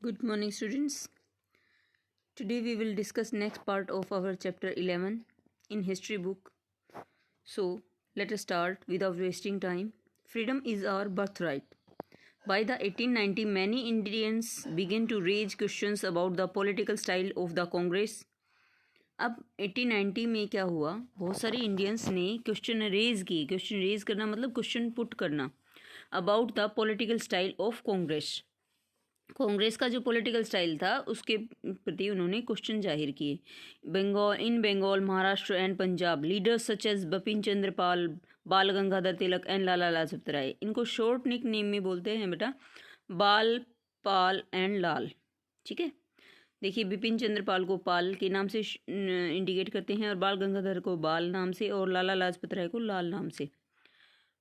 Good morning, students. Today we will discuss next part of our chapter 11 in history book. So, let us start without wasting time. Freedom is our birthright. By the 1890, many Indians began to raise questions about the political style of the Congress. अब 1890 में क्या हुआ, बहुत सारे Indians ने question raise किए. Question raise करना मतलब क्वेश्चन पुट करना about the political style of Congress. Congress का जो पॉलिटिकल स्टाइल था उसके प्रति उन्होंने क्वेश्चन जाहिर किए. Bengal, Maharashtra and Punjab leaders such as Bipin Chandra Pal, Bal Gangadhar Tilak and Lala Lajpat Rai. इनको शॉर्ट निक नेम में बोलते हैं बेटा, बाल, पाल एंड लाल. ठीक है, देखिए बिपिन चंद्र पाल को पाल के नाम से इंडिकेट करते हैं और बाल गंगाधर को बाल नाम से और लाला लाजपत राय को लाल नाम से.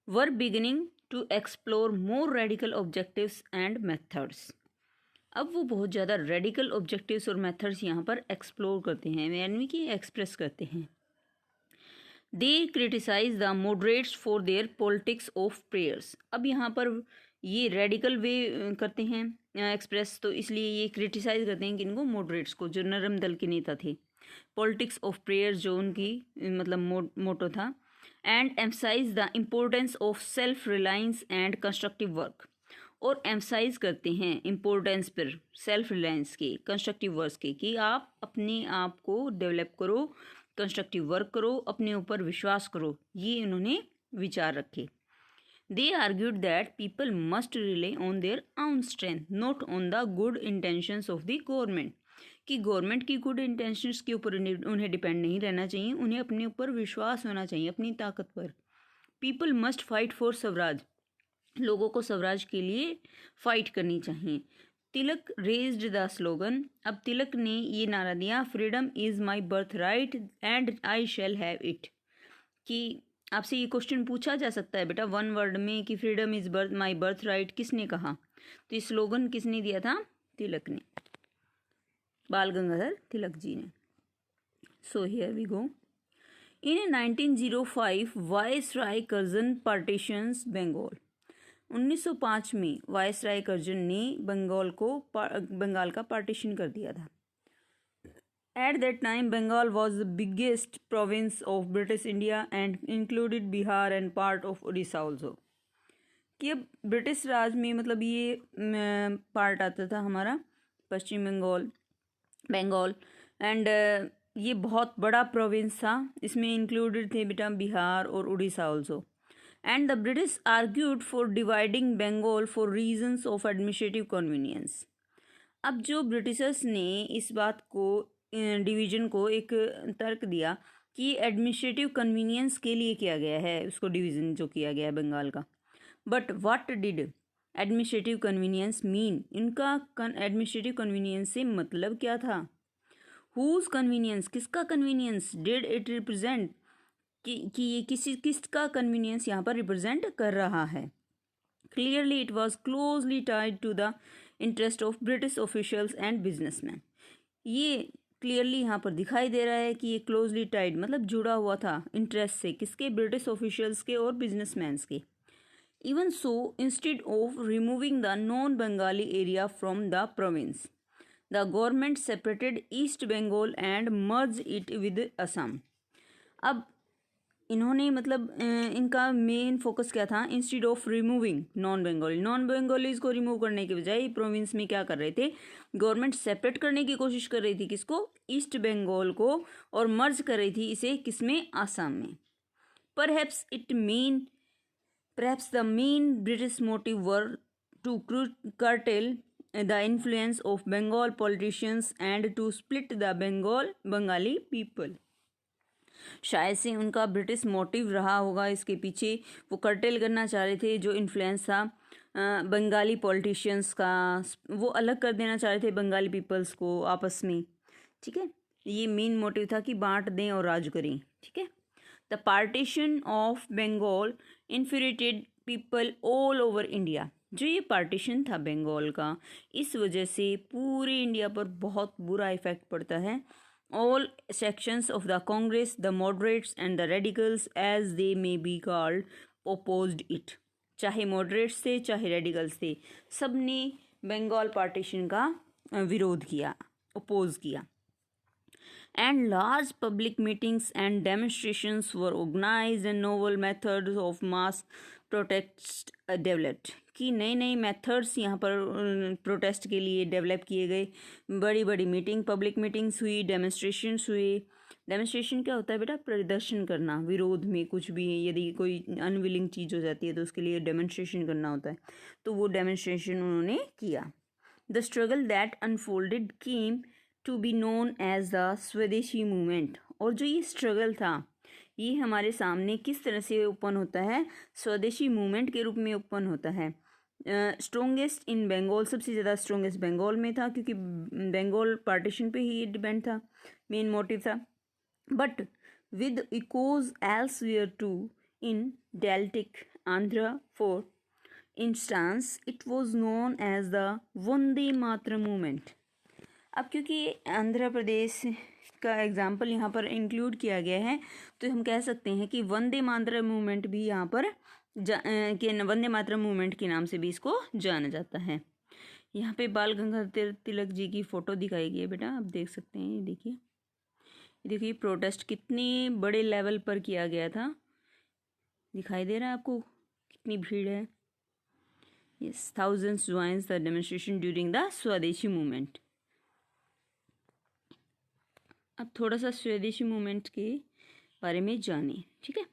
Were beginning to explore more radical objectives and methods. अब वो बहुत ज़्यादा रेडिकल ऑब्जेक्टिव्स और मेथड्स यहाँ पर एक्सप्लोर करते हैं, यानी कि एक्सप्रेस करते हैं. They criticize the moderates for their politics of prayers. अब यहाँ पर ये रेडिकल वे करते हैं एक्सप्रेस, तो इसलिए ये क्रिटिसाइज करते हैं कि इनको मॉडरेट्स को, जो नरम दल के नेता थे, पॉलिटिक्स ऑफ प्रेयर्स जो उनकी मतलब मोटो था. And emphasize the importance of self reliance and constructive work. और एम्फसाइज करते हैं इम्पोर्टेंस पर सेल्फ रिलायंस के, कंस्ट्रक्टिव वर्क के, कि आप अपने आप को डेवलप करो, कंस्ट्रक्टिव वर्क करो, अपने ऊपर विश्वास करो. ये उन्होंने विचार रखे. They argued that people must rely on their own strength, not on the good intentions of the government. कि गवर्नमेंट की गुड इंटेंशंस के ऊपर उन्हें डिपेंड नहीं रहना चाहिए, उन्हें अपने ऊपर विश्वास होना चाहिए, अपनी ताकत पर. People must fight for Swaraj. लोगों को स्वराज के लिए फाइट करनी चाहिए. तिलक रेज्ड द स्लोगन. अब तिलक ने ये नारा दिया, freedom is my birth right and I shall have it. कि आपसे ये क्वेश्चन पूछा जा सकता है बेटा वन वर्ड में कि freedom is my birth right किसने कहा, तो ये स्लोगन किसने दिया था? तिलक ने, बाल गंगाधर तिलक जी ने. So here we go. In 1905 viceroy Curzon partitions Bengal. 1905 में वायसराय कर्जन ने बंगाल का पार्टीशन कर दिया था. At that time Bengal was the biggest province of British India and included Bihar and part of Orissa also. कि अब ब्रिटिश राज में मतलब ये पार्ट आता था हमारा पश्चिम बंगाल एंड ये बहुत बड़ा प्रोविंस था. इसमें इंक्लूडेड थे बेटा बिहार और Orissa also. And the British argued for dividing Bengal for reasons of administrative convenience. अब जो ब्रिटिशर्स ने इस बात को डिवीजन को एक तर्क दिया कि एडमिनिस्ट्रेटिव कन्वीनियंस के लिए किया गया है, उसको डिवीजन जो किया गया है बंगाल का. But what did administrative convenience mean. इनका एडमिनिस्ट्रेटिव कन्वीनियंस से मतलब क्या था? हुज कन्वीनियंस, किसका कन्वीनियंस? डिड इट रिप्रेजेंट, कि ये किसका कन्वीनियंस यहाँ पर रिप्रेजेंट कर रहा है. Clearly it was closely tied to the interest of British officials and businessman. ये क्लियरली यहाँ पर दिखाई दे रहा है कि ये क्लोजली टाइड मतलब जुड़ा हुआ था इंटरेस्ट से, किसके? ब्रिटिश ऑफिशियल्स के और बिजनेसमैन के. Even so instead of removing the non Bengali area from the province, the government separated east Bengal and merge it with Assam. अब इन्होंने मतलब इनका मेन फोकस क्या था? Instead of removing non Bengalis को रिमूव करने के बजाय प्रोविंस में क्या कर रहे थे? गवर्नमेंट सेपरेट करने की कोशिश कर रही थी. किसको? ईस्ट बंगाल को, और मर्ज कर रही थी इसे किसमें? आसाम में. Perhaps the main British motive were to curtail the influence of Bengal politicians and to split the Bengali people. शायद से उनका ब्रिटिश मोटिव रहा होगा इसके पीछे, वो कर्टेल करना चाह रहे थे जो इन्फ्लुएंस था बंगाली पॉलिटिशियंस का, वो अलग कर देना चाह रहे थे बंगाली पीपल्स को आपस में. ठीक है, ये मेन मोटिव था कि बांट दें और राज करें. ठीक है. The partition of Bengal infuriated people all over India. जो ये पार्टीशन था बंगाल का, इस वजह से पूरे इंडिया पर बहुत बुरा इफेक्ट पड़ता है. All sections of the Congress, the moderates and the radicals as they may be called, opposed चाहे मॉडरेट्स थे चाहे रेडिकल्स थे, सब ने बंगाल पार्टीशन का विरोध किया, अपोज किया। And large public meetings and demonstrations were organized and novel methods of mass protest developed। कि नई नई मेथड्स यहाँ पर प्रोटेस्ट के लिए डेवलप किए गए। बड़ी बड़ी मीटिंग, पब्लिक मीटिंग्स हुई, डेमोन्स्ट्रेशंस हुए। डेमोन्स्ट्रेशन क्या होता है बेटा? प्रदर्शन करना, विरोध में कुछ भी, यदि कोई अनविलिंग चीज़ हो जाती है तो उसके लिए डेमोन्स्ट्रेशन करना होता है, तो वो डेमोन्स्ट्रेशन उन्होंने किया। The struggle that unfolded came to be known as the Swadeshi movement. और जो ये स्ट्रगल था ये हमारे सामने किस तरह से ओपन होता है? स्वदेशी मूवमेंट के रूप में ओपन होता है। स्ट्रोंगेस्ट इन बंगाल, सबसे ज़्यादा स्ट्रोंगेस्ट बंगाल में था, क्योंकि बंगाल पार्टीशन पे ही डिपेंड था, मेन मोटिव था। But with echoes elsewhere too in deltaic Andhra for instance it was known as the Vande Mataram movement. अब क्योंकि आंध्र प्रदेश का एग्जाम्पल यहाँ पर इंक्लूड किया गया है तो हम कह सकते हैं कि वंदे मातरम मूवमेंट भी यहाँ पर वंदे मातरम मूवमेंट के नाम से भी इसको जाना जाता है। यहाँ पे बाल गंगाधर तिलक जी की फ़ोटो दिखाई गई है बेटा, आप देख सकते हैं। ये देखिए प्रोटेस्ट कितने बड़े लेवल पर किया गया था, दिखाई दे रहा है आपको कितनी भीड़ है। Yes, thousands joins the demonstration during the स्वदेशी मूवमेंट। अब थोड़ा सा स्वदेशी मूवमेंट के बारे में जानें, ठीक है।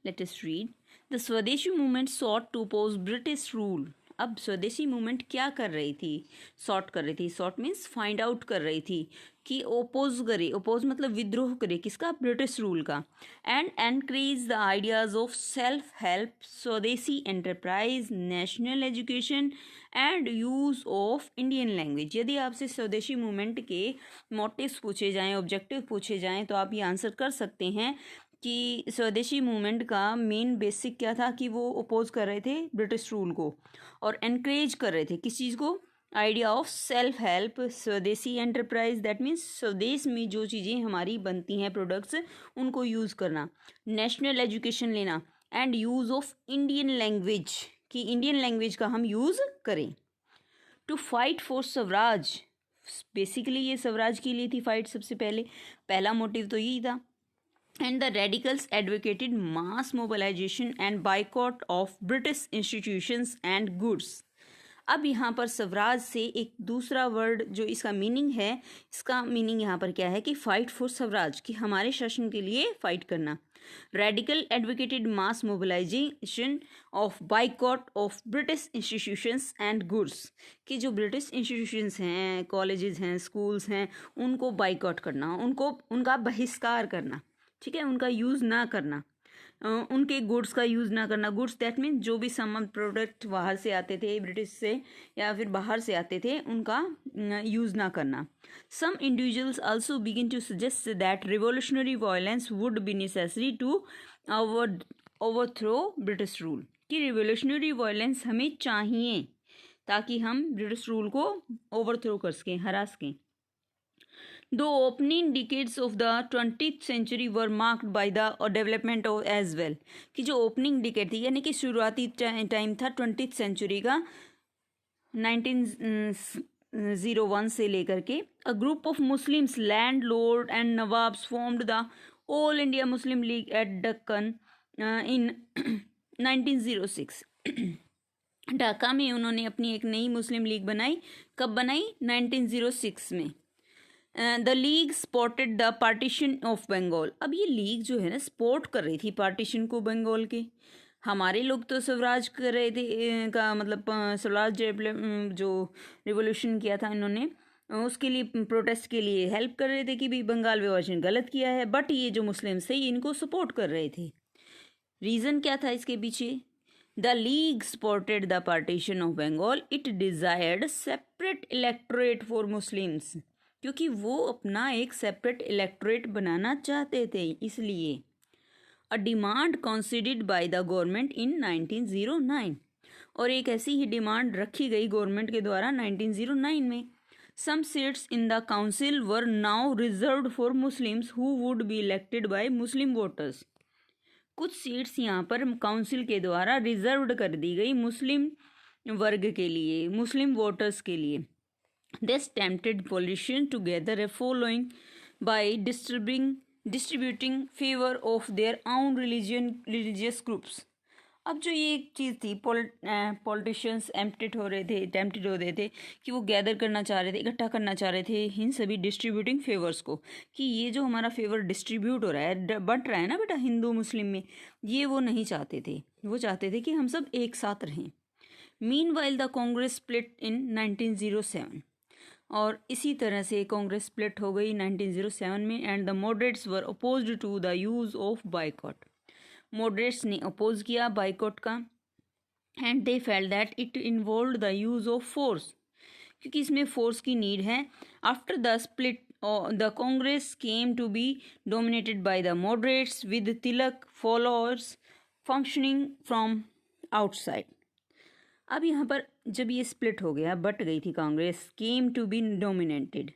Let us read. The Swadeshi movement sought to oppose British rule. अब स्वदेशी मूवमेंट क्या कर रही थी? सॉट कर रही थी। सॉट मीन्स फाइंड आउट कर रही थी कि ओपोज करे, ओपोज मतलब विद्रोह करे, किसका? ब्रिटिश रूल का। And encourage the ideas of self help, swadeshi enterprise, national education and use of Indian language. यदि आपसे स्वदेशी मूवमेंट के मोटिव्स पूछे जाएं, ऑब्जेक्टिव पूछे जाएं, तो आप ये आंसर कर सकते हैं कि स्वदेशी मूवमेंट का मेन बेसिक क्या था कि वो अपोज कर रहे थे ब्रिटिश रूल को और एनकरेज कर रहे थे किस चीज़ को? Idea of self help, swadeshi enterprise, that means स्वदेश में जो चीज़ें हमारी बनती हैं प्रोडक्ट्स उनको यूज़ करना, नेशनल एजुकेशन लेना, and use of Indian language, कि इंडियन लैंग्वेज का हम यूज़ करें। To fight for Swaraj, basically ये स्वराज के लिए थी फाइट सबसे पहले, पहला मोटिव तो यही था। And the radicals advocated mass mobilization and boycott of British institutions and goods। अब यहाँ पर स्वराज से एक दूसरा वर्ड जो इसका मीनिंग है, इसका मीनिंग यहाँ पर क्या है कि फाइट फॉर स्वराज, कि हमारे शासन के लिए फाइट करना। Radical advocated mass mobilization of boycott of British institutions and goods, कि जो ब्रिटिश इंस्टीट्यूशंस हैं, कॉलेजेस हैं, स्कूल्स हैं, उनको बाइकॉट करना, उनका बहिष्कार करना, ठीक है, उनका यूज़ ना करना, उनके गुड्स का यूज़ ना करना। गुड्स दैट मीन जो भी सामान प्रोडक्ट बाहर से आते थे, ब्रिटिश से या फिर बाहर से आते थे, उनका यूज़ ना करना। Some individuals also begin to suggest that revolutionary violence would be necessary to overthrow British rule, कि रिवोल्यूशनरी वायलेंस हमें चाहिए ताकि हम ब्रिटिश रूल को ओवरथ्रो कर सकें, हरा सकें। The opening decades of the 20th century were marked by the development of as well, कि जो ओपनिंग डिकेड थी यानी कि शुरुआती टाइम था 20th सेंचुरी का 1901 से लेकर के, a group of Muslims landlord and nawabs formed the All India Muslim League at Deccan in 1906। Dhaka में उन्होंने अपनी एक नई मुस्लिम लीग बनाई। कब बनाई? 1906 में। The league supported the partition of Bengal. अब ये लीग जो है ना सपोर्ट कर रही थी पार्टीशन को बंगाल के। हमारे लोग तो स्वराज कर रहे थे का मतलब स्वराज जो रिवोल्यूशन किया था इन्होंने, उसके लिए प्रोटेस्ट के लिए हेल्प कर रहे थे कि भी बंगाल विभाजन गलत किया है, बट ये जो मुस्लिम्स थे इनको सपोर्ट कर रहे थे। रीज़न क्या था इसके पीछे? The league supported the partition of Bengal, it desired separate electorate for Muslims, क्योंकि वो अपना एक सेपरेट इलेक्टोरेट बनाना चाहते थे, इसलिए। A demand considered by the government in 1909, और एक ऐसी ही डिमांड रखी गई गवर्नमेंट के द्वारा 1909 में। Some seats in the council were now reserved for Muslims who would be elected by Muslim voters. कुछ सीट्स यहाँ पर काउंसिल के द्वारा रिजर्व्ड कर दी गई मुस्लिम वर्ग के लिए, मुस्लिम वोटर्स के लिए। This tempted politicians to gather a following by distributing favor of their own religious groups. अब जो ये एक चीज़ थी, पॉलिटिशियंस टेम्प्टेड हो रहे थे कि वो गैदर करना चाह रहे थे, इकट्ठा करना चाह रहे थे इन सभी डिस्ट्रीब्यूटिंग फेवर्स को, कि ये जो हमारा फेवर डिस्ट्रीब्यूट हो रहा है, बंट रहा है ना बेटा हिंदू मुस्लिम में, ये वो नहीं चाहते थे। वो चाहते थे कि हम सब एक साथ रहें। Meanwhile the Congress split in 1907, और इसी तरह से कांग्रेस स्प्लिट हो गई 1907 में। And the moderates were opposed to the use of boycott. Moderates ने अपोज किया बाइकॉट का। And they felt that it involve the use of force, क्योंकि इसमें फोर्स की नीड है। After the split the Congress came to be dominated by the moderates with Tilak followers functioning from outside. अब यहाँ पर जब ये स्प्लिट हो गया, बट गई थी Congress, came to be dominated,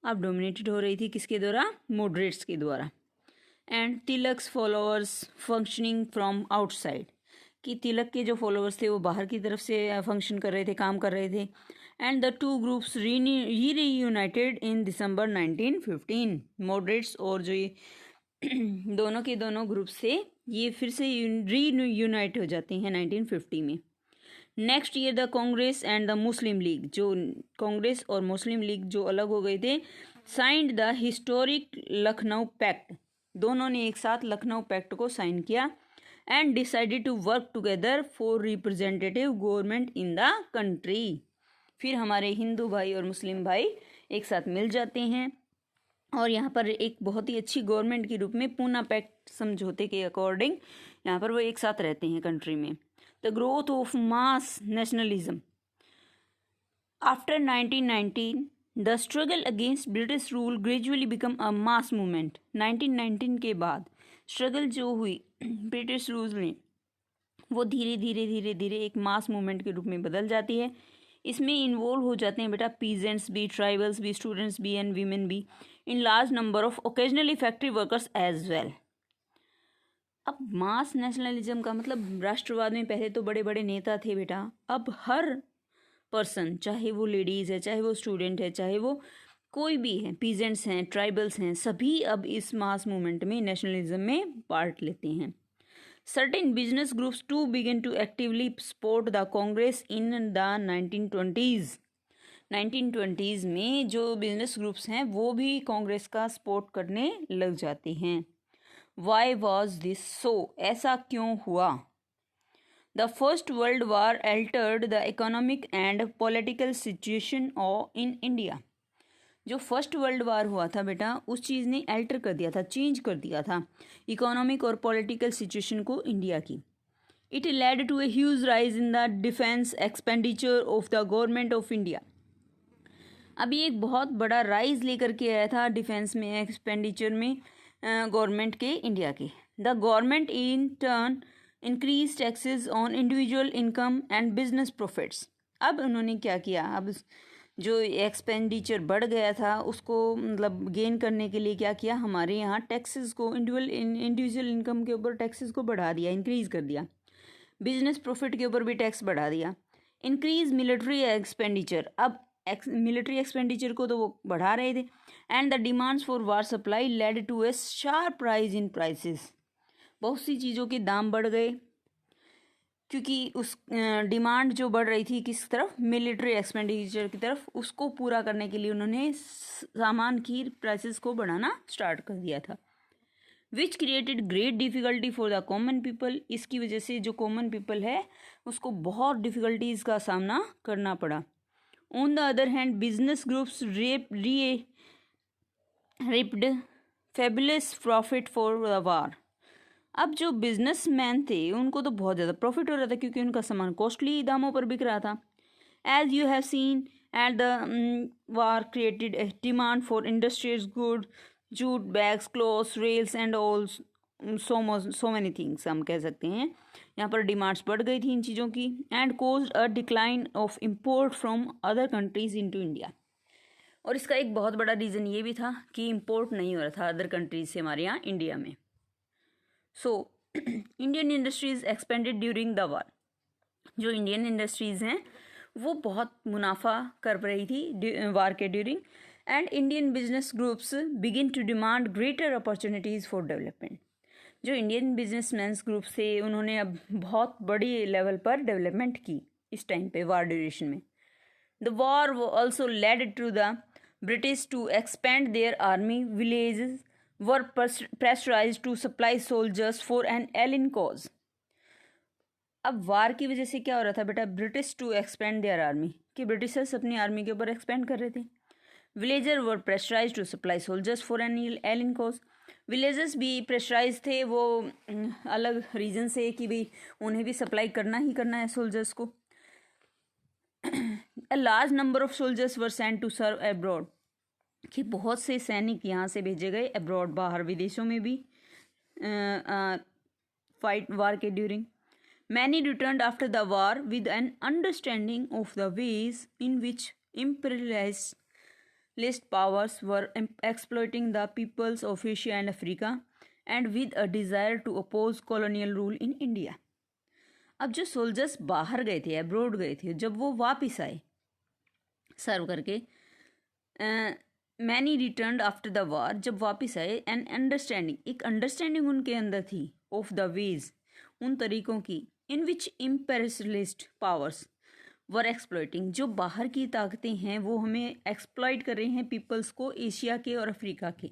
अब डोमिनेटेड हो रही थी किसके द्वारा? मॉडरेट्स के द्वारा। And Tilak's followers functioning from outside, कि तिलक के जो फॉलोअर्स थे वो बाहर की तरफ से फंक्शन कर रहे थे, काम कर रहे थे। And the two groups reunited in December 1915। Moderates और जो ये दोनों के दोनों ग्रुप से ये फिर से रीयूनाइट हो जाते हैं 1950 में। Next year the Congress and the Muslim league, जो कांग्रेस और मुस्लिम लीग जो अलग हो गए थे, signed the historic Lucknow pact. दोनों ने एक साथ लखनऊ पैक्ट को साइन किया। And decided to work together for representative government in the country. फिर हमारे हिंदू भाई और मुस्लिम भाई एक साथ मिल जाते हैं और यहाँ पर एक बहुत ही अच्छी गवर्नमेंट के रूप में पूना पैक्ट समझौते के अकॉर्डिंग यहाँ पर वो एक साथ रहते हैं कंट्री में। The growth of mass nationalism after 1919, the struggle against British rule gradually become a mass movement. 1919 के बाद स्ट्रगल जो हुई ब्रिटिश रूल में, वो धीरे धीरे एक मास मूवमेंट के रूप में बदल जाती है। इसमें इन्वॉल्व हो जाते हैं बेटा पीजेंट्स भी, ट्राइबल्स भी, स्टूडेंट्स भी एंड वीमेन भी, in large number of occasionally factory workers as well. अब मास नेशनलिज्म का मतलब राष्ट्रवाद में पहले तो बड़े बड़े नेता थे बेटा, अब हर पर्सन, चाहे वो लेडीज़ है, चाहे वो स्टूडेंट है, चाहे वो कोई भी है, पीजेंट्स हैं, ट्राइबल्स हैं, सभी अब इस मास मूवमेंट में, नेशनलिज्म में पार्ट लेते हैं। Certain business groups to begin to actively support the Congress in the 1920s। 1920s में जो बिजनेस ग्रुप्स हैं वो भी कांग्रेस का सपोर्ट करने लग जाते हैं। Why was this so? ऐसा क्यों हुआ? The first world war Altered the economic and political situation in India. जो फर्स्ट वर्ल्ड वार हुआ था बेटा, उस चीज़ ने अल्टर कर दिया था, चेंज कर दिया था इकोनॉमिक और पॉलिटिकल सिचुएशन को इंडिया की। It led to a huge rise in the defence expenditure of the government of India. अब ये एक बहुत बड़ा राइज लेकर के आया था डिफेंस में, एक्सपेंडिचर में गवर्नमेंट के, इंडिया के। The government in turn increase taxes on individual income and business profits. अब उन्होंने क्या किया, अब जो एक्सपेंडिचर बढ़ गया था उसको मतलब गेन करने के लिए क्या किया, हमारे यहाँ टैक्सेस को, इंडिविजुअल इनकम के ऊपर टैक्सेस को बढ़ा दिया, इंक्रीज़ कर दिया। बिजनेस प्रॉफिट के ऊपर भी टैक्स बढ़ा दिया। इंक्रीज मिलिट्री एक्सपेंडिचर, अब मिलिट्री एक्सपेंडिचर को तो वो बढ़ा रहे थे। And the demands for war supply led to a sharp rise in prices. बहुत सी चीज़ों के दाम बढ़ गए क्योंकि उस डिमांड जो बढ़ रही थी किस तरफ, मिलिट्री एक्सपेंडिचर की तरफ, उसको पूरा करने के लिए उन्होंने सामान की प्राइसेस को बढ़ाना स्टार्ट कर दिया था। Which created great difficulty for the common people. इसकी वजह से जो कॉमन पीपल है उसको बहुत डिफ़िकल्टीज़ का सामना करना पड़ा। On the other hand business groups ripped fabulous profit for the war. अब जो बिजनेसमैन थे उनको तो बहुत ज़्यादा प्रॉफिट हो रहा था क्योंकि उनका सामान कॉस्टली दामों पर बिक रहा था। As you have seen at the war created a demand for industries good, jute, bags, clothes, rails and all so many things, हम कह सकते हैं। यहाँ पर डिमांड्स बढ़ गई थी इन चीज़ों की। And caused a decline of import from other countries into India. और इसका एक बहुत बड़ा रीज़न ये भी था कि इम्पोर्ट नहीं हो रहा था अदर कंट्रीज से हमारे यहाँ इंडिया में। So Indian industries expanded during the war. जो इंडियन इंडस्ट्रीज़ हैं वो बहुत मुनाफा कर रही थी वार के during, and Indian business groups begin to demand greater opportunities for development. जो इंडियन बिजनेसमैन्स ग्रुप थे उन्होंने अब बहुत बड़ी लेवल पर डेवलपमेंट की इस टाइम पे वार ड्यूरेशन में। The war also led to the British to expand their army, villages were pressurized to supply soldiers for an alien cause. अब वार की वजह से क्या हो रहा था बेटा, British to expand their army, कि ब्रिटिशर्स अपनी आर्मी के ऊपर एक्सपेंड कर रहे थे। Villager were pressurize to supply soldiers for an alien cause. Villagers भी प्रेशराइज थे, वो अलग रीजन से कि भाई उन्हें भी सप्लाई करना ही करना है सोल्जर्स को। A large number of soldiers were sent to serve abroad, कि बहुत से सैनिक यहाँ से भेजे गए अब्रॉड, बाहर विदेशों में भी फाइट वार के during. Many returned after the war with an understanding of the ways in which imperialist powers were exploiting the peoples of Asia and Africa, and with a desire to oppose colonial rule in India. अब जो soldiers बाहर गए थे, abroad गए थे, जब वो वापस आए सर्व करके, many returned after the war, जब वापस आए, एन अंडरस्टैंडिंग, एक अंडरस्टैंडिंग उनके अंदर थी, ऑफ द वेज, उन तरीकों की, इन विच इम्पेरियलिस्ट पावर्स वर एक्सप्लॉइटिंग, जो बाहर की ताकतें हैं वो हमें एक्सप्लॉइट कर रहे हैं पीपल्स को, एशिया के और अफ्रीका के,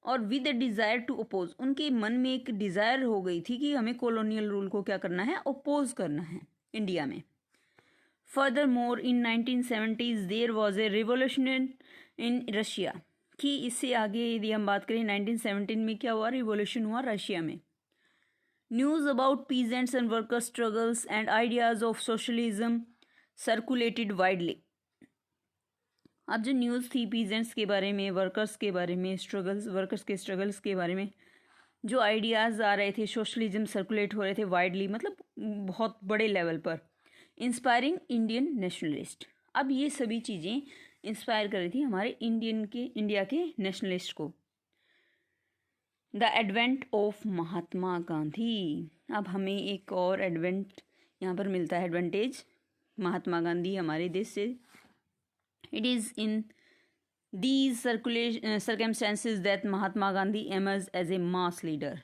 और with a desire to oppose, उनके मन में एक डिज़ायर हो गई थी कि हमें कॉलोनियल रूल को क्या करना है, अपोज करना है इंडिया में। Furthermore in 1970s there was a revolution in Russia, कि इससे आगे यदि हम बात करें 1917 में क्या हुआ, रिवोल्यूशन हुआ रशिया में। News about peasants and workers struggles and ideas of socialism circulated widely. अब जो न्यूज़ थी पीजेंट्स के बारे में, वर्कर्स के बारे में, स्ट्रगल्स, वर्कर्स के स्ट्रगल्स के बारे में, जो आइडियाज़ आ रहे थे, सोशलिज्म सर्कुलेट हो रहे थे वाइडली, मतलब बहुत बड़े लेवल पर, इंस्पायरिंग इंडियन नेशनलिस्ट। अब ये सभी चीज़ें इंस्पायर कर रही थी हमारे इंडिया के नेशनलिस्ट को। The advent of Mahatma Gandhi. अब हमें एक और एडवेंट यहाँ पर मिलता है, एडवांटेज महात्मा गांधी हमारे देश से। It is in these circumstances that Mahatma Gandhi emerge as a mass leader.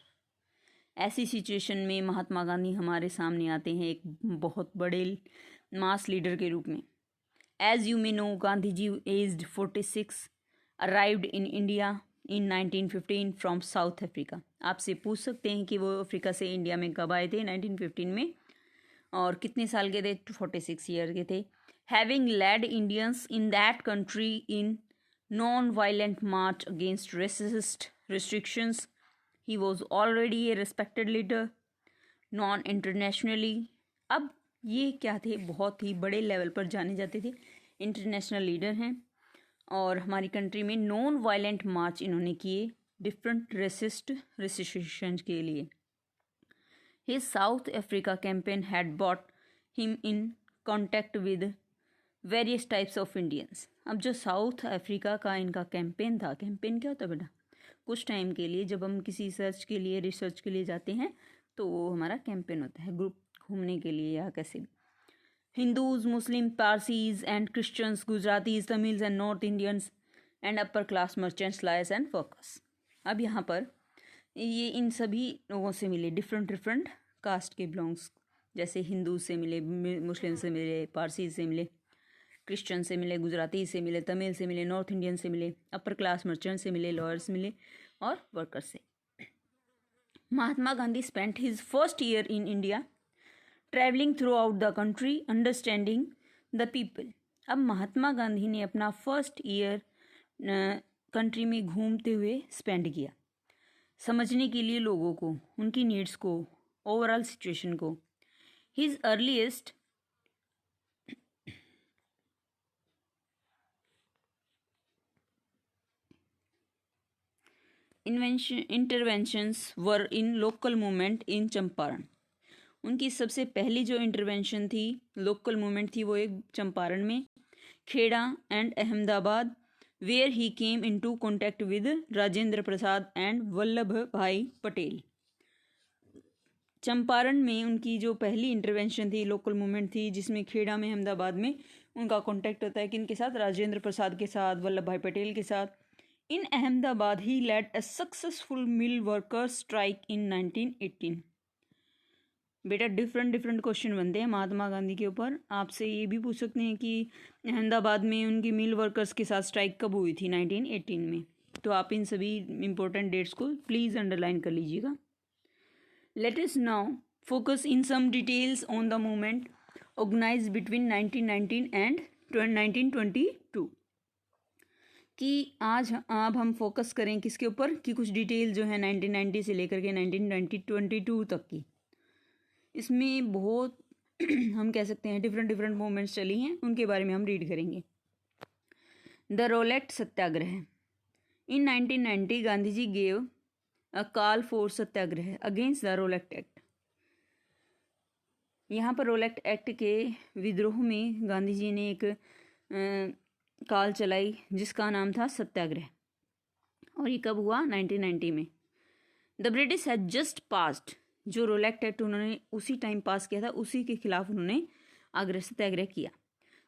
ऐसी सिचुएशन में महात्मा गांधी हमारे सामने आते हैं एक बहुत बड़े मास लीडर के रूप में। As you may know, Gandhi ji aged 46 arrived in India in 1915 from South Africa. आपसे पूछ सकते हैं कि वो अफ्रीका से इंडिया में कब आए थे 1915 में, और कितने साल के थे, 46 ईयर के थे। Having led Indians in that country in non violent march against racist restrictions, he was already a respected leader non internationally. अब ये क्या थे, बहुत ही बड़े लेवल पर जाने जाते थे, इंटरनेशनल लीडर हैं, और हमारी कंट्री में नॉन वायलेंट मार्च इन्होंने किए डिफरेंट रेसिस्टेंस के लिए। His south Africa campaign had bought him in contact with various types of Indians. अब जो साउथ अफ्रीका का इनका कैंपेन था, कैंपेन क्या होता है बेटा, कुछ टाइम के लिए जब हम किसी सर्च के लिए, रिसर्च के लिए जाते हैं तो वो हमारा कैंपेन होता है, ग्रुप घूमने के लिए या कैसे भी। Hindus, Muslim, Parsis and Christians, Gujaratis, Tamils and north Indians and upper class merchants, lawyers and workers. अब यहाँ पर ये इन सभी लोगों से मिले, डिफरेंट कास्ट के बिलोंग्स, जैसे हिंदू से मिले, मुस्लिम से मिले, पारसी से मिले, क्रिश्चियन से मिले, गुजराती से मिले, तमिल से मिले, नॉर्थ इंडियन से मिले, अपर क्लास मर्चेंट से मिले, लॉयर्स मिले और वर्कर्स से। Mahatma Gandhi spent his first year in India travelling throughout the country, understanding the people. अब महात्मा गांधी ने अपना फर्स्ट ईयर कंट्री में घूमते हुए स्पेंड किया, समझने के लिए लोगों को, उनकी नीड्स को, ओवरऑल सिचुएशन को। His earliest interventions were in local movement in Champaran. उनकी सबसे पहली जो इंटरवेंशन थी, लोकल मूवमेंट थी, वो एक चंपारण में, Kheda and Ahmedabad, where he came into contact with Rajendra Prasad and Vallabh Bhai Patel. Champaran में उनकी जो पहली इंटरवेंशन थी, लोकल मूवमेंट थी, जिसमें खेड़ा में, अहमदाबाद में उनका कॉन्टैक्ट होता है किन के साथ, राजेंद्र प्रसाद के साथ, वल्लभ भाई पटेल के साथ। In Ahmedabad he led a successful mill workers strike in 1918। बेटा डिफरेंट डिफरेंट क्वेश्चन बनते हैं महात्मा गांधी के ऊपर। आपसे ये भी पूछ सकते हैं कि अहमदाबाद में उनकी मिल वर्कर्स के साथ स्ट्राइक कब हुई थी, 1918 में। तो आप इन सभी इंपॉर्टेंट डेट्स को प्लीज़ अंडरलाइन कर लीजिएगा। Let us now focus in some details on the movement organised between 1919 and 1922। कि आज अब हम फोकस करें किसके ऊपर, कि कुछ डिटेल जो है 1990 से लेकर के 1922 तक की। इसमें बहुत हम कह सकते हैं डिफरेंट डिफरेंट मूवमेंट्स चली हैं, उनके बारे में हम रीड करेंगे। The Rowlatt satyagraha. In 1990 Gandhi ji gave a call for satyagraha against the Rowlatt Act. यहाँ पर रोलेट एक्ट के विद्रोह में गांधी जी ने एक कॉल चलाई जिसका नाम था सत्याग्रह, और ये कब हुआ, 1990 में। The British had just passed, जो रोलेट एक्ट उन्होंने उसी टाइम पास किया था, उसी के खिलाफ उन्होंने आग्रह सत्याग्रह किया।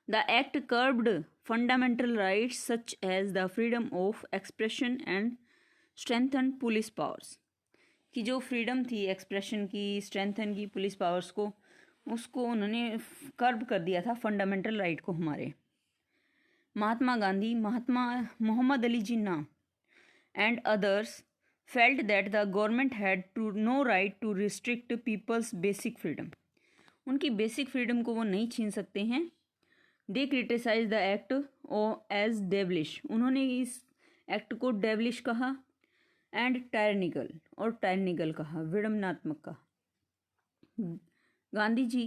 The act curbed fundamental rights such as the freedom of expression and strengthen police powers. कि जो फ्रीडम थी एक्सप्रेशन की, स्ट्रेंथन की पुलिस पावर्स को, उसको उन्होंने कर्ब कर दिया था, फंडामेंटल राइट को हमारे। Mahatma Gandhi, Mahatma Mohammad Ali Jinnah and others felt that the government had no right to restrict people's basic freedom। उनकी बेसिक फ्रीडम को वो नहीं छीन सकते हैं। They criticized the act as devilish, उन्होंने इस एक्ट को डेवलिश कहा, एंड टायरनिकल, और टायरनिकल कहा, विडम्बनात्मक कहा। Gandhi ji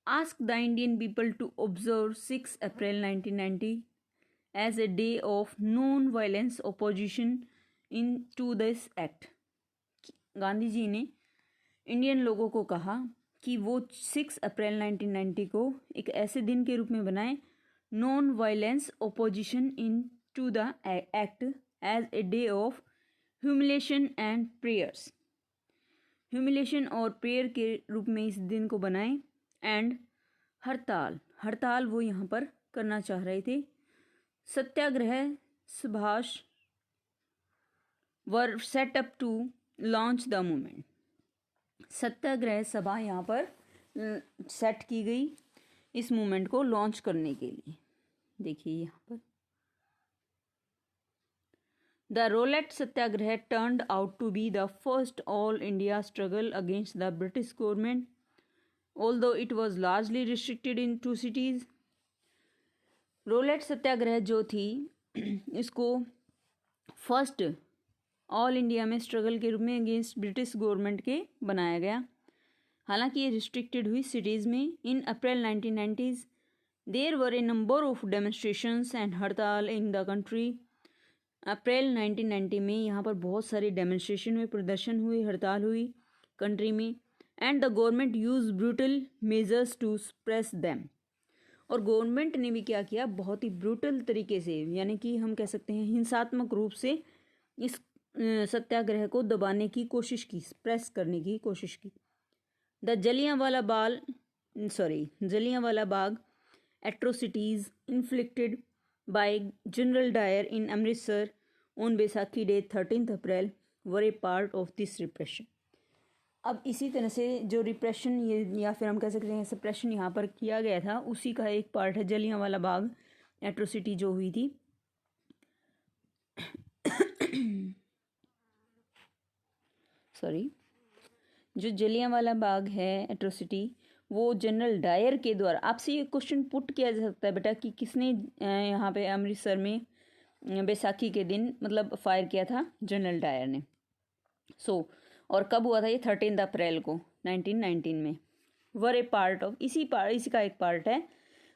asked the Indian people to observe 6 April 1990 as a day of non-violence opposition into this act. Gandhi ji ने इंडियन लोगों को कहा कि वो 6 अप्रैल 1990 को एक ऐसे दिन के रूप में बनाएं, non violence opposition into the act as a day of humiliation and prayers. Humiliation और प्रेयर के रूप में इस दिन को बनाएं, एंड हड़ताल वो यहाँ पर करना चाह रहे थे। Satyagraha Sabhas were set up to launch the movement. Satyagraha Sabha यहाँ पर सेट की गई इस मूवमेंट को लॉन्च करने के लिए। देखिए यहाँ पर the Rowlatt Satyagraha turned out to be the first all India struggle against the British government, although it was largely restricted in 2 cities। Rowlatt Satyagraha जो थी इसको फर्स्ट ऑल इंडिया में स्ट्रगल के रूप में अगेंस्ट ब्रिटिश गवर्नमेंट के बनाया गया, हालांकि ये रिस्ट्रिक्टेड हुई सिटीज़ में। In April 1990s there were a number of demonstrations and hartal in the country. अप्रैल 1990 में यहाँ पर बहुत सारे डेमोन्स्ट्रेशन हुए, प्रदर्शन हुए, हड़ताल हुई कंट्री में। And the government use brutal measures to suppress them, और गवर्नमेंट ने भी क्या किया, बहुत ही ब्रूटल तरीके से, यानी कि हम कह सकते हैं हिंसात्मक रूप से इस सत्याग्रह को दबाने की कोशिश की, सप्रेस करने की कोशिश की। The Jallianwala Bagh atrocities inflicted by General Dyer in Amritsar on Baisakhi day 13 April were a part of this repression. अब इसी तरह से जो रिप्रेशन ये, या फिर हम कह सकते हैं सप्रेशन यहाँ पर किया गया था, उसी का एक पार्ट है जलियांवाला बाग एट्रोसिटी जो हुई थी। जो जलियांवाला बाग है एट्रोसिटी, वो जनरल डायर के द्वारा। आपसे ये क्वेश्चन पुट किया जा सकता है बेटा कि किसने यहाँ पे अमृतसर में बैसाखी के दिन मतलब फायर किया था, जनरल डायर ने। और कब हुआ था ये, 13 अप्रैल को 1919 में। वर ए पार्ट ऑफ, इसी का एक पार्ट है।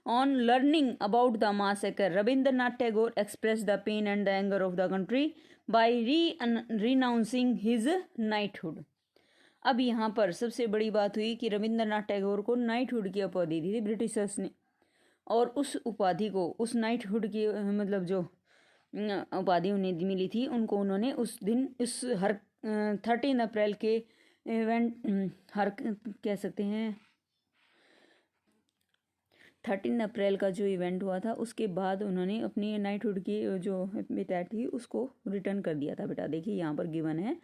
On learning about the massacre, Rabindranath Tagore express the pain and the anger of the country by renouncing his knighthood. अब यहाँ पर सबसे बड़ी बात हुई कि रविंद्रनाथ टैगोर को नाइटहुड की उपाधि दी थी ब्रिटिशर्स ने, और उस उपाधि को, उस नाइटहुड की मतलब जो उपाधि उन्हें मिली थी, उनको उन्होंने उस दिन, इस 13 अप्रैल के इवेंट हर कह सकते हैं 13 अप्रैल का जो इवेंट हुआ था उसके बाद उन्होंने अपनी नाइटहुड की जो बिता थी उसको रिटर्न कर दिया था। बेटा देखिए यहाँ पर गिवन है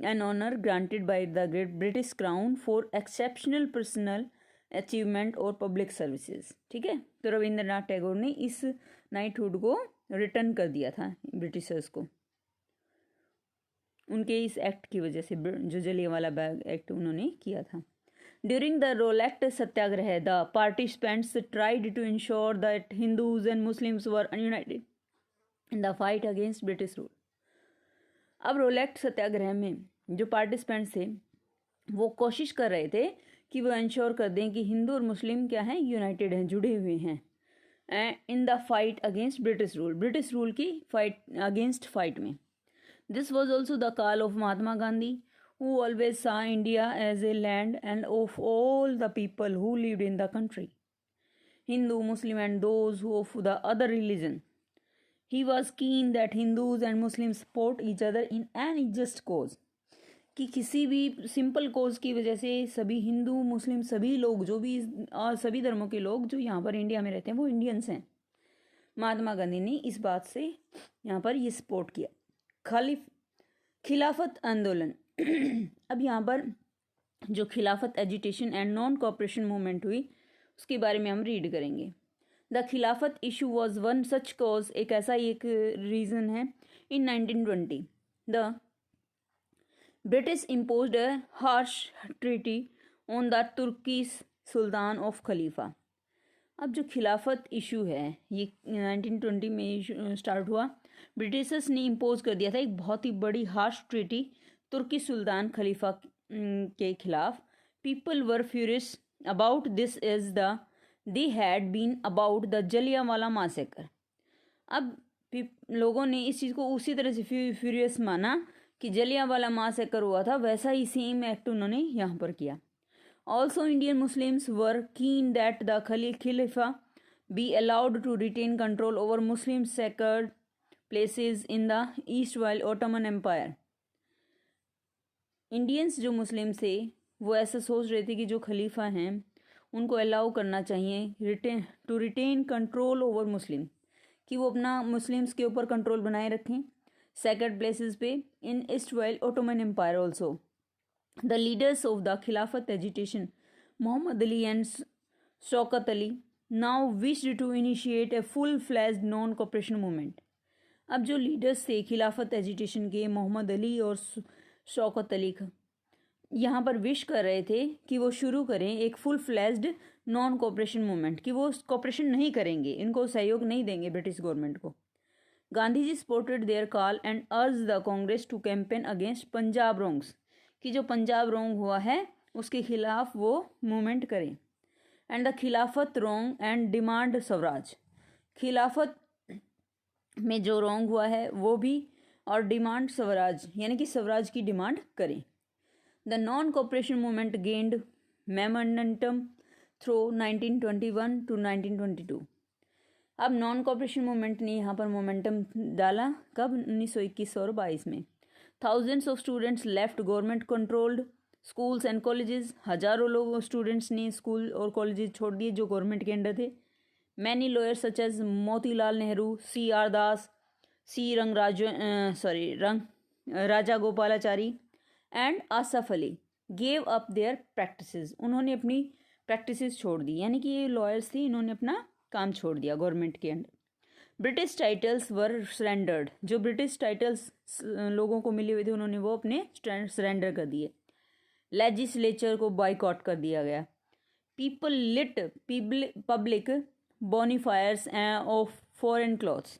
an honour granted by the great British crown for exceptional personal achievement और पब्लिक सर्विसेज। ठीक है, तो रविंद्रनाथ टैगोर ने इस नाइटहुड को रिटर्न कर दिया था ब्रिटिशर्स को उनके इस एक्ट की वजह से, जो जलियांवाला बाग एक्ट उन्होंने किया था। During the Rowlatt satyagraha the participants tried to ensure that Hindus and Muslims were united in the fight against British rule. अब रोलेक्ट सत्याग्रह में जो पार्टिसिपेंट्स थे वो कोशिश कर रहे थे कि वो इंश्योर कर दें कि हिंदू और मुस्लिम क्या हैं, यूनाइटेड हैं, जुड़े हुए हैं इन the fight against British rule, British rule की फाइट अगेंस्ट फाइट में। This was also the call of Mahatma Gandhi who always saw India as a land and of all the people who lived in the country, Hindu, Muslim and those who of the other religion. He was keen that Hindus and Muslims support each other in any just cause. कि किसी भी simple कोज की वजह से सभी हिंदू मुस्लिम सभी लोग जो भी और सभी धर्मों के लोग जो यहाँ पर इंडिया में रहते हैं वो इंडियंस हैं। महात्मा गांधी ने इस बात से यहाँ पर ये सपोर्ट किया। खिलाफत आंदोलन अब यहाँ पर जो Khilafat agitation and non cooperation movement हुई उसके बारे में हम रीड करेंगे। The Khilafat issue was one such cause, एक ऐसा एक रीज़न है। In 1920 the British imposed a harsh treaty on the Turkish sultan of Khalifa. अब जो खिलाफत इशू है ये 1920 में स्टार्ट हुआ। ब्रिटिशर्स ने इम्पोज कर दिया था एक बहुत ही बड़ी हार्श ट्रीटी तुर्की सुल्तान खलीफा के खिलाफ। People were furious about this is the they had been about the Jallianwala massacre. अब लोगों ने इस चीज़ को उसी तरह से फ्यूरियस माना कि जलियांवाला मैसेकर हुआ था, वैसा ही सेम एक्ट उन्होंने यहाँ पर किया। Also Indian Muslims were keen that the खलीफा be allowed to retain control over Muslim sacred places in the east while Ottoman empire. Indians जो मुस्लिम थे वो ऐसा सोच रहे थे कि जो खलीफा हैं उनको अलाउ करना चाहिए टू रिटेन कंट्रोल ओवर मुस्लिम, कि वो अपना मुस्लिम्स के ऊपर कंट्रोल बनाए रखें सेक्रेड प्लेसेस पे in east while Ottoman empire also. The leaders of the Khilafat agitation Mohammad Ali and Shaukat Ali now wished to initiate a full fledged non cooperation movement. अब जो लीडर्स थे खिलाफत एजिटेशन के मोहम्मद अली और शौकत अली यहाँ पर विश कर रहे थे कि वो शुरू करें एक full fledged non cooperation movement, कि वो कॉपरेशन नहीं करेंगे, इनको सहयोग नहीं देंगे ब्रिटिश गवर्नमेंट को। Gandhi ji supported their call and urged the Congress to campaign against Punjab wrongs, कि जो पंजाब रोंग हुआ है उसके खिलाफ वो मूवमेंट करें। एंड द खिलाफत रोंग एंड डिमांड स्वराज, खिलाफत में जो रोंग हुआ है वो भी, और डिमांड स्वराज यानी कि स्वराज की डिमांड करें। The non cooperation movement gained momentum through 1921 to 1922। अब नॉन कॉपरेशन मूवमेंट ने यहाँ पर मोमेंटम डाला कब, 1921 और 22 में। Thousands of students left government controlled schools and colleges, हजारों लोग स्टूडेंट्स ने स्कूल और कॉलेजेस छोड़ दिए जो गवर्नमेंट के अंडर थे। Many lawyers such as Motilal Nehru, C R Das, C Raja Gopalachari and Asaf Ali gave up their practices, उन्होंने अपनी प्रैक्टिसेस छोड़ दी, यानी कि ये लॉयर्स थे, इन्होंने अपना काम छोड़ दिया गवर्नमेंट के under. British titles were surrendered, जो ब्रिटिश टाइटल्स लोगों को मिले हुए थे उन्होंने वो अपने सरेंडर कर दिए। लेजिस्लेचर को बाइकआउट कर दिया गया। People lit public bonfires of foreign clothes,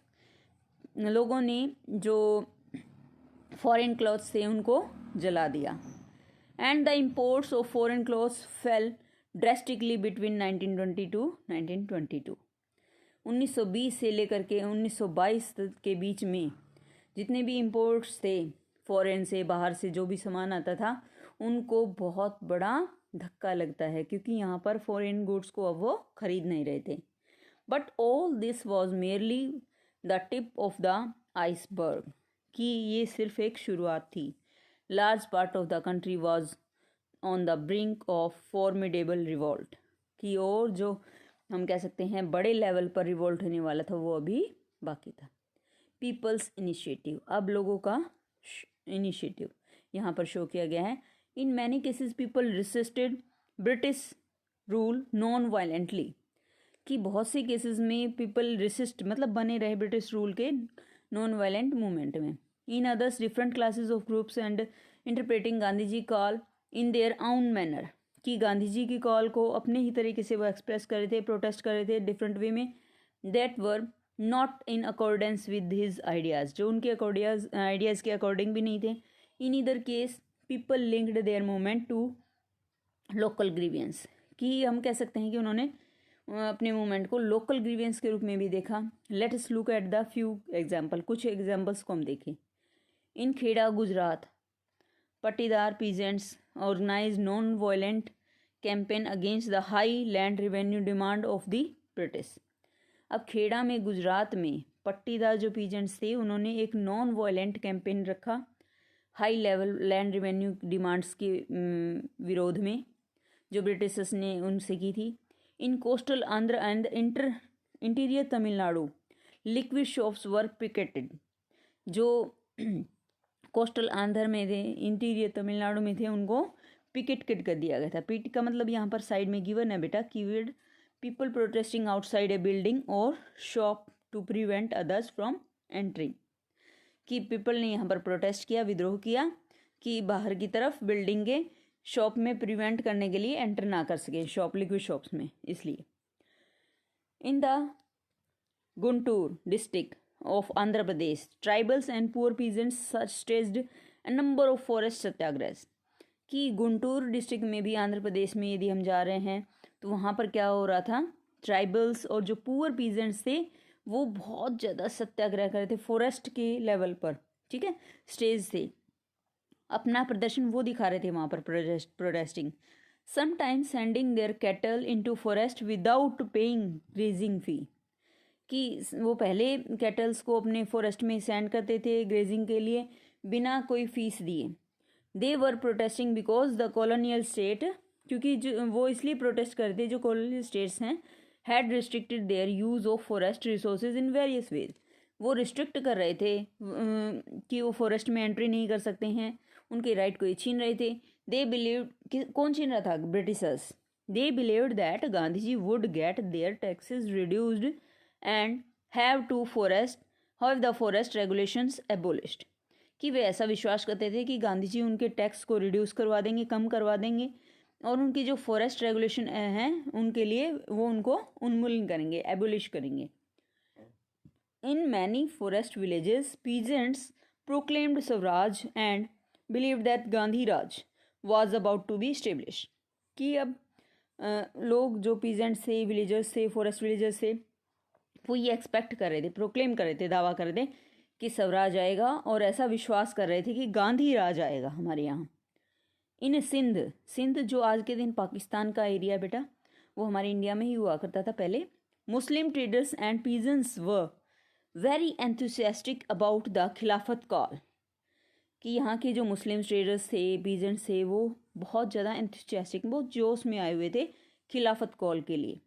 लोगों ने जो फॉरेन क्लॉथ्स थे उनको जला दिया। And the imports of foreign clothes fell drastically between 1920 to 1922। 1920 से लेकर के 1922 के बीच में जितने भी इम्पोर्ट्स थे फॉरेन से, बाहर से जो भी सामान आता था, उनको बहुत बड़ा धक्का लगता है क्योंकि यहाँ पर फॉरेन गुड्स को अब वो खरीद नहीं रहे थे। But all this was merely the tip of the iceberg, कि ये सिर्फ एक शुरुआत थी। Large part of the country was on the brink of formidable revolt, कि और जो हम कह सकते हैं बड़े लेवल पर रिवॉल्ट होने वाला था वो अभी बाकी था। पीपल्स इनिशिएटिव, अब लोगों का इनिशिएटिव यहाँ पर शो किया गया है। In many cases people resisted British rule non violently, कि बहुत से केसेस में पीपल रेसिस्ट मतलब बने रहे ब्रिटिश रूल के नॉन वायलेंट मूवमेंट में। In others different classes of groups and interpreting Gandhi ji call in their own manner, कि गांधी जी की कॉल को अपने ही तरीके से वो एक्सप्रेस कर रहे थे, प्रोटेस्ट कर रहे थे डिफरेंट वे में, that were not in accordance with his ideas, जो उनके आइडियाज़ के अकॉर्डिंग भी नहीं थे। In either case people linked their movement to local grievances, कि हम कह सकते हैं कि उन्होंने अपने मूवमेंट को लोकल ग्रीवियंस के रूप में भी देखा। Let us look at the few example, कुछ एग्जाम्पल्स को हम देखें। In Kheda Gujarat Patidar peasants organise non violent campaign against the high land revenue demand of the British. अब खेड़ा में गुजरात में पट्टीदार जो पीजेंट्स थे उन्होंने एक नॉन वायलेंट कैंपेन रखा high level land revenue demands के विरोध में, जो ब्रिटिशर्स ने उनसे की थी। इन coastal Andhra and interior Tamil Nadu liquid shops were picketed, जो कोस्टल आंध्र में थे इंटीरियर तमिलनाडु में थे उनको पिकेट कर दिया गया था। पिट का मतलब यहाँ पर साइड में गिवन है बेटा, keyword people protesting outside a building और shop to prevent others from entering, कि पीपल ने यहाँ पर प्रोटेस्ट किया, विद्रोह किया कि बाहर की तरफ बिल्डिंग के शॉप में प्रिवेंट करने के लिए एंटर ना कर सके शॉप लिक्विड शॉप्स में, इसलिए। In the Guntur district of Andhra Pradesh, tribals and poor peasants staged a number of forest सत्याग्रह, कि गुंटूर डिस्ट्रिक्ट में भी आंध्र प्रदेश में यदि हम जा रहे हैं तो वहाँ पर क्या हो रहा था, ट्राइबल्स और जो पुअर पीजेंट्स थे वो बहुत ज़्यादा सत्याग्रह कर रहे थे फॉरेस्ट के लेवल पर, ठीक है, स्टेज से अपना प्रदर्शन वो दिखा रहे थे वहाँ पर protesting. Sometimes sending their cattle into forest without paying grazing fee, कि वो पहले कैटल्स को अपने फॉरेस्ट में सेंड करते थे ग्रेजिंग के लिए बिना कोई फीस दिए। They were protesting because the colonial state, क्योंकि जो वो इसलिए प्रोटेस्ट करते जो कॉलोनियल स्टेट्स हैं, had restricted their use of forest resources in various ways, वो रिस्ट्रिक्ट कर रहे थे कि वो फॉरेस्ट में एंट्री नहीं कर सकते हैं, उनके राइट को ये छीन रहे थे। दे बिलीव, कौन छीन रहा था, Britishers. They believed that Gandhi ji would get their taxes reduced and have to have the forest regulations abolished, कि वे ऐसा विश्वास करते थे कि गांधी जी उनके टैक्स को रिड्यूस करवा देंगे, कम करवा देंगे, और उनकी जो फॉरेस्ट रेगुलेशन हैं उनके लिए वो उनको उन्मूलन करेंगे, एबोलिश करेंगे। In many forest villages peasants proclaimed swaraj and believed that Gandhi Raj was about to be establish, कि अब लोग जो पीजेंट्स थे, विलेजर्स थे, फॉरेस्ट विलेजर्स थे, वो ये एक्सपेक्ट कर रहे थे, प्रोक्लेम कर रहे थे, दावा कर रहे थे कि स्वराज आएगा, और ऐसा विश्वास कर रहे थे कि गांधी राज आएगा हमारे यहाँ। इन सिंध जो आज के दिन पाकिस्तान का एरिया बेटा, वो हमारे इंडिया में ही हुआ करता था पहले। Muslim traders and peasants were very enthusiastic about the Khilafat call, कि यहाँ के जो मुस्लिम ट्रेडर्स थे, पीजेंट्स थे, वो बहुत ज़्यादा एंथुसियास्टिक, बहुत जोश में आए हुए थे खिलाफत कॉल के लिए।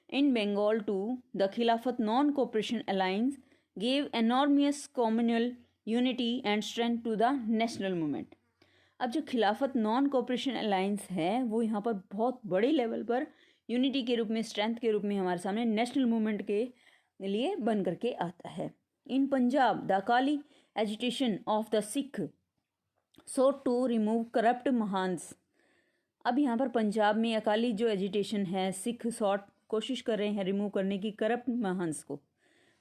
In Bengal too, the Khilafat Non-Cooperation Alliance gave enormous communal unity and strength to the national movement. अब जो खिलाफत नॉन कोऑपरेशन अलायंस है वो यहाँ पर बहुत बड़े लेवल पर यूनिटी के रूप में, स्ट्रेंथ के रूप में हमारे सामने नेशनल मूवमेंट के लिए बन करके आता है। In Punjab the Akali agitation of the Sikh sought to remove corrupt mahants, अब यहाँ पर पंजाब में अकाली जो एजिटेशन है, सिख सॉट कोशिश कर रहे हैं रिमूव करने की करप्ट महंस को।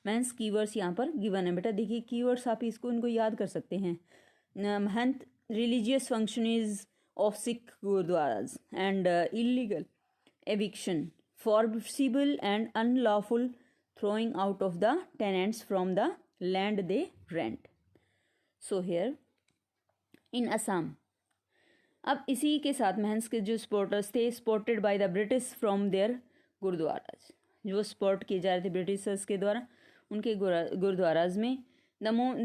महंस कीवर्ड्स यहाँ पर गिवन है बेटा, देखिए कीवर्ड्स आप इसको इनको याद कर सकते हैं। Mahant religious functionaries of Sikh gurdwaras and illegal eviction, forcible and unlawful throwing out of the tenants from the land they rent. So here in Assam, अब इसी के साथ महंस के जो सपोर्टर्स थे, supported by the British from their gurdwaras, जो स्पोर्ट किए जा रहे थे ब्रिटिशर्स के द्वारा उनके गुरुद्वाराज में।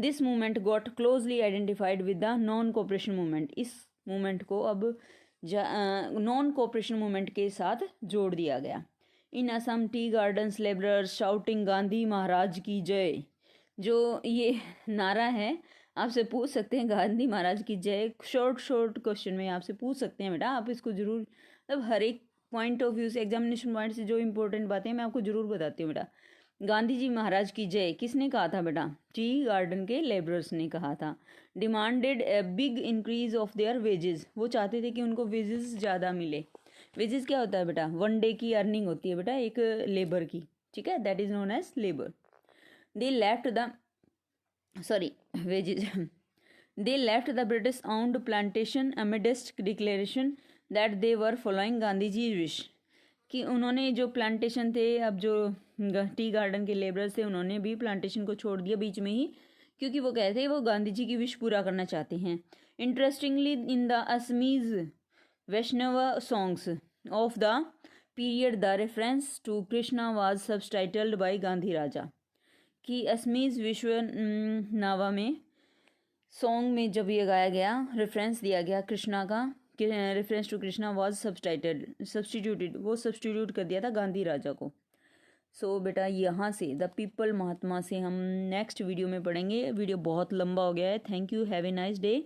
This movement got closely identified with the non cooperation movement, इस मूवमेंट को अब नॉन कोऑपरेशन मूवमेंट के साथ जोड़ दिया गया। In Assam tea gardens labourers shouting Gandhi Maharaj की जय, जो ये नारा है आपसे पूछ सकते हैं गांधी महाराज की जय। शॉर्ट क्वेश्चन में आपसे पूछ सकते हैं बेटा, आप इसको जरूर, मतलब हर एक पॉइंट ऑफ व्यू से, एग्जामिनेशन पॉइंट से जो इंपॉर्टेंट बातें मैं आपको जरूर बताती हूँ बेटा। गांधी जी महाराज की जय किसने कहा था बेटा? टी गार्डन के लेबरर्स ने कहा था। Demanded a big increase of their wages, वो चाहते थे कि उनको वेजेस ज़्यादा मिले। वेजेस क्या होता है बेटा? 1 डे की अर्निंग होती है बेटा एक लेबर की, ठीक है, that is known as labour. They left the wages they left the British owned plantation amidst declaration that they were following Gandhi ji wish, कि उन्होंने जो प्लांटेशन थे, अब जो टी गार्डन के लेबरर्स थे उन्होंने भी प्लांटेशन को छोड़ दिया बीच में ही, क्योंकि वो कहते हैं वो गांधी जी की विश पूरा करना चाहते हैं। Interestingly in the Assamese Vaishnav songs of the period the reference to Krishna was subtitled by Gandhi Raja, कि असमीज विश्व नावा में सॉन्ग में जब ये गाया गया, रेफरेंस दिया गया कृष्णा का, reference to Krishna was substituted, वो सब्सटीट्यूट कर दिया था गांधी राजा को। सो बेटा यहाँ से द पीपल महात्मा से हम नेक्स्ट वीडियो में पढ़ेंगे। वीडियो बहुत लंबा हो गया है। Thank you, have a nice day.